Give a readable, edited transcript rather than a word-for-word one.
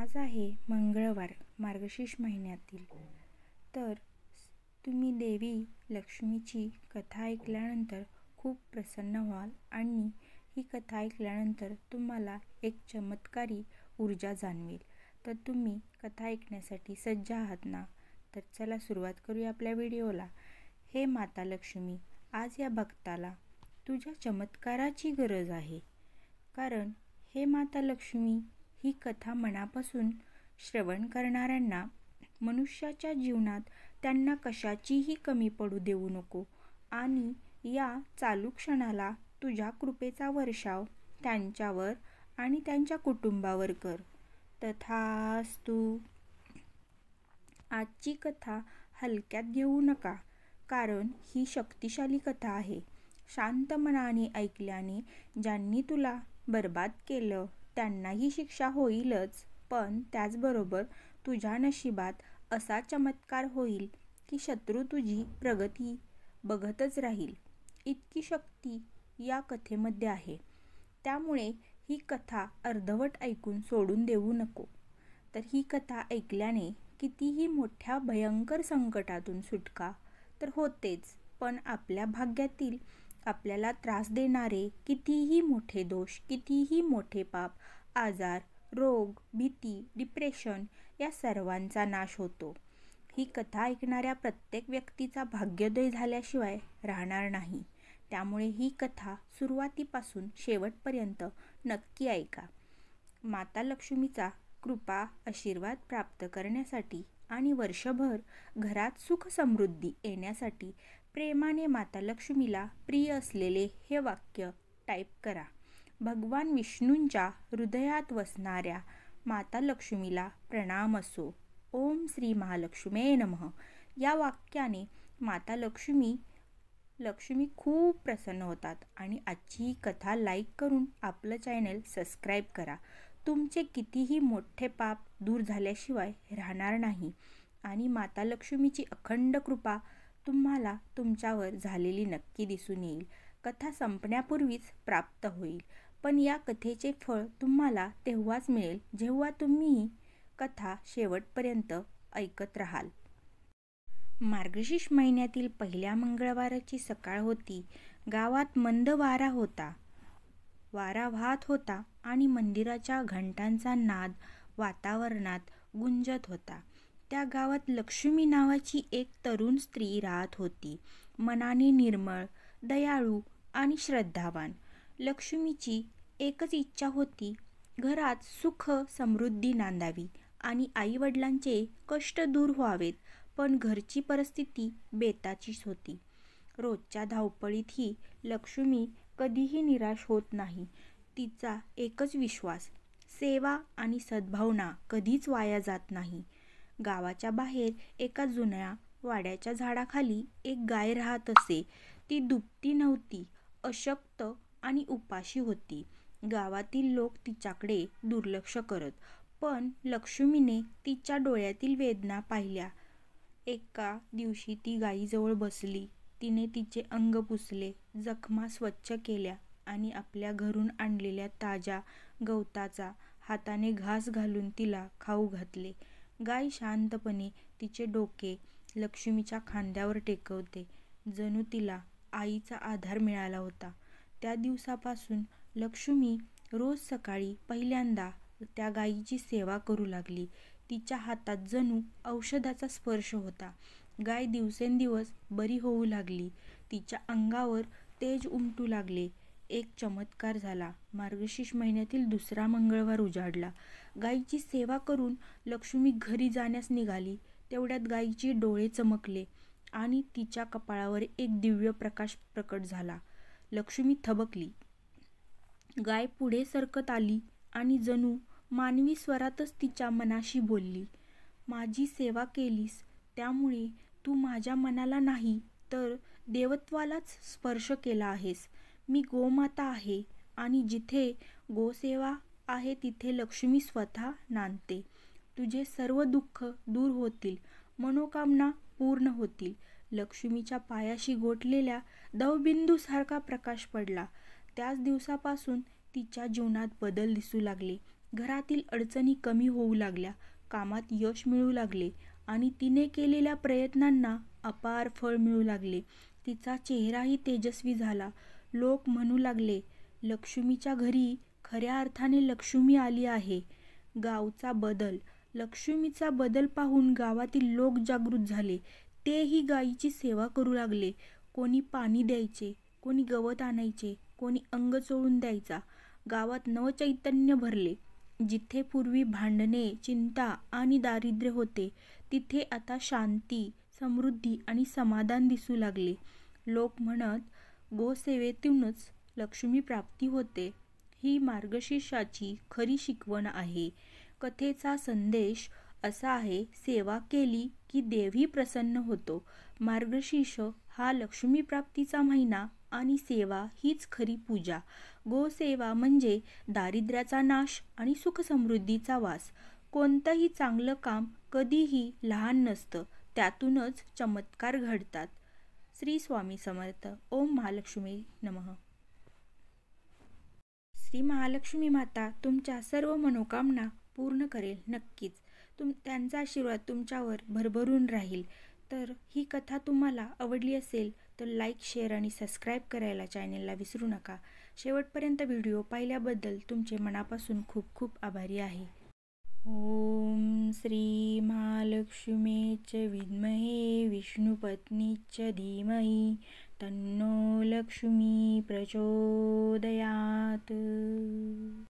आज आहे मंगळवार मार्गशीर्ष महिन्यातील. तर तुम्ही देवी लक्ष्मीची कथा ऐकल्यानंतर खूप प्रसन्न व्हाल आणि ही कथा ऐकल्यानंतर तुम्हाला एक चमत्कारी ऊर्जा जाणवेल. तर तुम्ही कथा ऐकण्यासाठी सज्ज आहात ना? तर चला सुरुवात करूया आपल्या व्हिडिओला. हे माता लक्ष्मी, आज या भक्ताला तुझ्या चमत्काराची गरज आहे. कारण हे माता लक्ष्मी, ही कथा मनापासून श्रवण करणाऱ्यांना मनुष्याच्या जीवनात त्यांना कशाचीही कमी पडू देऊ नको आणि या चालू क्षणाला तुझ्या कृपेचा वर्षाव त्यांच्यावर आणि त्यांच्या कुटुंबावर कर. तथास्तु. आजची कथा हलक्यात घेऊ नका, कारण ही शक्तिशाली कथा आहे. शांत मनाने ऐकल्याने ज्यांनी तुला बर्बाद केलं त्यांनाही शिक्षा होईलच, पण त्याचबरोबर तुझ्या नशिबात असा चमत्कार होईल की शत्रू तुझी प्रगती बघतच राहील. इतकी शक्ती या कथेमध्ये आहे. त्यामुळे ही कथा अर्धवट ऐकून सोडून देऊ नको. तर ही कथा ऐकल्याने कितीही मोठ्या भयंकर संकटातून सुटका तर होतेच, पण आपल्या भाग्यातील आपल्याला त्रास देणारे कितीही मोठे दोष, कितीही मोठे पाप, आजार, रोग, भीती, डिप्रेशन या सर्वांचा नाश होतो. ही कथा ऐकणाऱ्या प्रत्येक व्यक्तीचा भाग्योदय झाल्याशिवाय राहणार नाही. त्यामुळे ही कथा सुरुवातीपासून शेवटपर्यंत नक्की ऐका. माता लक्ष्मीचा कृपा आशीर्वाद प्राप्त करण्यासाठी आणि वर्षभर घरात सुख समृद्धी येण्यासाठी प्रेमाने माता लक्ष्मीला प्रिय असलेले हे वाक्य टाईप करा. भगवान विष्णूंच्या हृदयात वसणाऱ्या माता लक्ष्मीला प्रणाम असो. ओम श्री महालक्ष्मी नमः. या वाक्याने माता लक्ष्मी खूप प्रसन्न होतात आणि आजची ही कथा लाईक करून आपलं चॅनल सबस्क्राईब करा. तुमचे कितीही मोठे पाप दूर झाल्याशिवाय राहणार नाही आणि माता लक्ष्मीची अखंड कृपा तुम्हाला तुमच्यावर झालेली नक्की दिसून येईल. कथा संपण्यापूर्वीच प्राप्त होईल, पण या कथेचे फळ तुम्हाला तेव्हाच मिळेल जेव्हा तुम्ही कथा शेवटपर्यंत ऐकत राहाल. मार्गशीर्ष महिन्यातील पहिल्या मंगळवाराची सकाळ होती. गावात मंद वारा होता. वारा वाहत होता आणि मंदिराच्या घंटांचा नाद वातावरणात गुंजत होता. त्या गावात लक्ष्मी नावाची एक तरुण स्त्री राहत होती. मनाने निर्मळ, दयाळू आणि श्रद्धावान. लक्ष्मीची एकच इच्छा होती, घरात सुख समृद्धी नांदावी आणि आई-वडिलांचे कष्ट दूर व्हावेत. पण घरची परिस्थिती बेताचीच होती. रोजच्या धावपळीतही लक्ष्मी कधीही निराश होत नाही. तिचा एकच विश्वास, सेवा आणि सद्भावना कधीच वाया जात नाही. गावाच्या बाहेर एका जुन्या वाड्याच्या झाडाखाली एक गाय राहत असे. ती दुभती नव्हती, अशक्त आणि उपाशी होती. गावातील लोक तिच्याकडे दुर्लक्ष करत, पण लक्ष्मीने तिच्या डोळ्यातील वेदना पाहिल्या. एका दिवशी ती गायीजवळ बसली. तिने तिचे अंग पुसले, जखमा स्वच्छ केल्या आणि आपल्या घरून आणलेल्या ताज्या गवताचा हाताने घास घालून तिला खाऊ घातले. गाय शांतपणे तिचे डोके लक्ष्मीच्या खांद्यावर टेकवते, जणू तिला आईचा आधार मिळाला होता. त्या दिवसापासून लक्ष्मी रोज सकाळी पहिल्यांदा त्या गायीची सेवा करू लागली. तिच्या हातात जणू औषधाचा स्पर्श होता. गाय दिवसेंदिवस बरी होऊ लागली. तिच्या अंगावर तेज उमटू लागले. एक चमत्कार झाला. मार्गशीर्ष महिन्यातील दुसरा मंगळवार उजाडला. गायीची सेवा करून लक्ष्मी घरी जाण्यास निघाली. तेवढ्यात गायीचे डोळे चमकले आणि तिच्या कपाळावर एक दिव्य प्रकाश प्रकट झाला. लक्ष्मी थबकली. गाय पुढे सरकत आली आणि जणू मानवी स्वरातच तिच्या मनाशी बोलली. माझी सेवा केलीस, त्यामुळे तू माझ्या मनाला नाही तर देवत्वालाच स्पर्श केला आहेस. मी गोमाता आहे आणि जिथे गोसेवा आहे तिथे लक्ष्मी स्वतः नांदते. तुझे सर्व दुःख दूर होतील, मनोकामना पूर्ण होतील. लक्ष्मीच्या पायाशी गोठलेल्या दवबिंदूसारखा प्रकाश पडला. त्याच दिवसापासून तिच्या जीवनात बदल दिसू लागले. घरातील अडचणी कमी होऊ लागल्या, कामात यश मिळू लागले आणि तिने केलेल्या प्रयत्नांना अपार फळ मिळू लागले. तिचा चेहराही तेजस्वी झाला. लोक म्हणू लागले, लक्ष्मीच्या घरी खऱ्या अर्थाने लक्ष्मी आली आहे. गावचा बदल. लक्ष्मीचा बदल पाहून गावातील लोक जागृत झाले. तेही गायीची सेवा करू लागले. कोणी पाणी द्यायचे, कोणी गवत आणायचे, कोणी अंग चोळून द्यायचा. गावात नवचैतन्य भरले. जिथे पूर्वी भांडणे, चिंता आणि दारिद्र्य होते, तिथे आता शांती, समृद्धी आणि समाधान दिसू लागले. लोक म्हणत, गोसेवेतूनच लक्ष्मी प्राप्ती होते. ही मार्गशीर्षाची खरी शिकवण आहे. कथेचा संदेश असा आहे, सेवा केली की देवही प्रसन्न होतो. मार्गशीर्ष हा लक्ष्मी प्राप्तीचा महिना आणि सेवा हीच खरी पूजा. गोसेवा म्हणजे दारिद्र्याचा नाश आणि सुखसमृद्धीचा वास. कोणतंही चांगलं काम कधीही लहान नसतं, त्यातूनच चमत्कार घडतात. श्री स्वामी समर्थ. ओम महालक्ष्मी नमः. श्री महालक्ष्मी माता तुमच्या सर्व मनोकामना पूर्ण करेल नक्कीच. त्यांचा आशीर्वाद तुमच्यावर भरभरून राहील. तर ही कथा तुम्हाला आवडली असेल तर लाईक, शेअर आणि सबस्क्राईब करायला चॅनेलला विसरू नका. शेवटपर्यंत व्हिडिओ पाहिल्याबद्दल तुमचे मनापासून खूप खूप आभारी आहे. ओम श्री महालक्ष्मीच विद्महे विष्णुपत्नीच धीमहि तन्नो लक्ष्मी प्रचोदयात्.